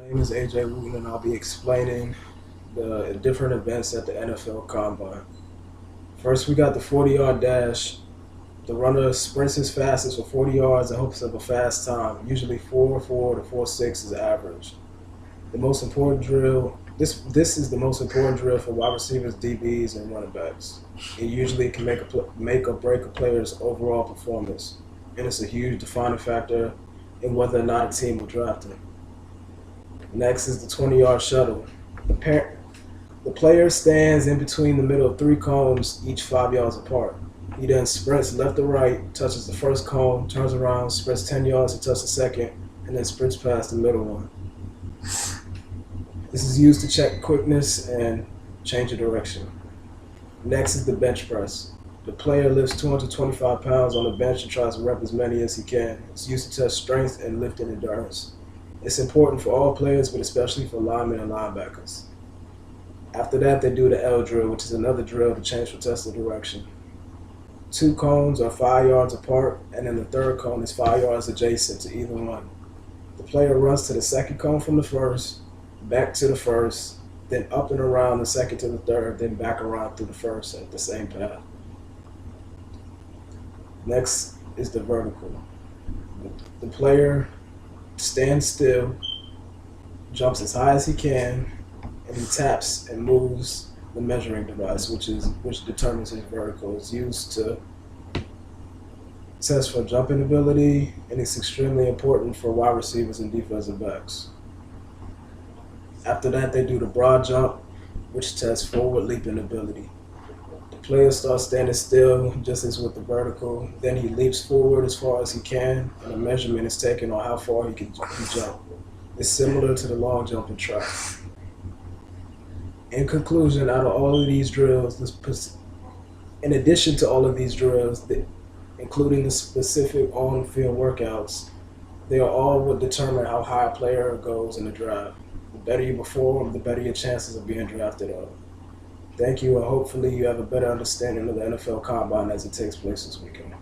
My name is AJ Wooten, and I'll be explaining the different events at the NFL Combine. First, we got the 40-yard dash. The runner sprints his fastest for 40 yards in hopes of a fast time. Usually 4.4 to 4.6 is average. The most important drill. This is the most important drill for wide receivers, DBs, and running backs. It usually can make or break a player's overall performance, and it's a huge defining factor in whether or not a team will draft him. Next is the 20-yard shuttle. The player stands in between the middle of three cones, each 5 yards apart. He then sprints left to right, touches the first cone, turns around, sprints 10 yards to touch the second, and then sprints past the middle one. This is used to check quickness and change of direction. Next is the bench press. The player lifts 225 pounds on the bench and tries to rep as many as he can. It's used to test strength and lifting endurance. It's important for all players, but especially for linemen and linebackers. After that, they do the L drill, which is another drill to change for test of direction. Two cones are 5 yards apart, and then the third cone is 5 yards adjacent to either one. The player runs to the second cone from the first, back to the first, then up and around the second to the third, then back around through the first at the same path. Next is the vertical. The player stands still, jumps as high as he can, and he taps and moves the measuring device, which determines his vertical. It's used to test for jumping ability, and it's extremely important for wide receivers and defensive backs. After that, they do the broad jump, which tests forward leaping ability. The player starts standing still, just as with the vertical. Then he leaps forward as far as he can, and a measurement is taken on how far he can jump. It's similar to the long jump in track. In conclusion, out of all of these drills, in addition to all of these drills, including the specific on-field workouts, they are all what determine how high a player goes in the draft. The better you perform, the better your chances of being drafted are. Thank you, and hopefully you have a better understanding of the NFL Combine as it takes place this weekend.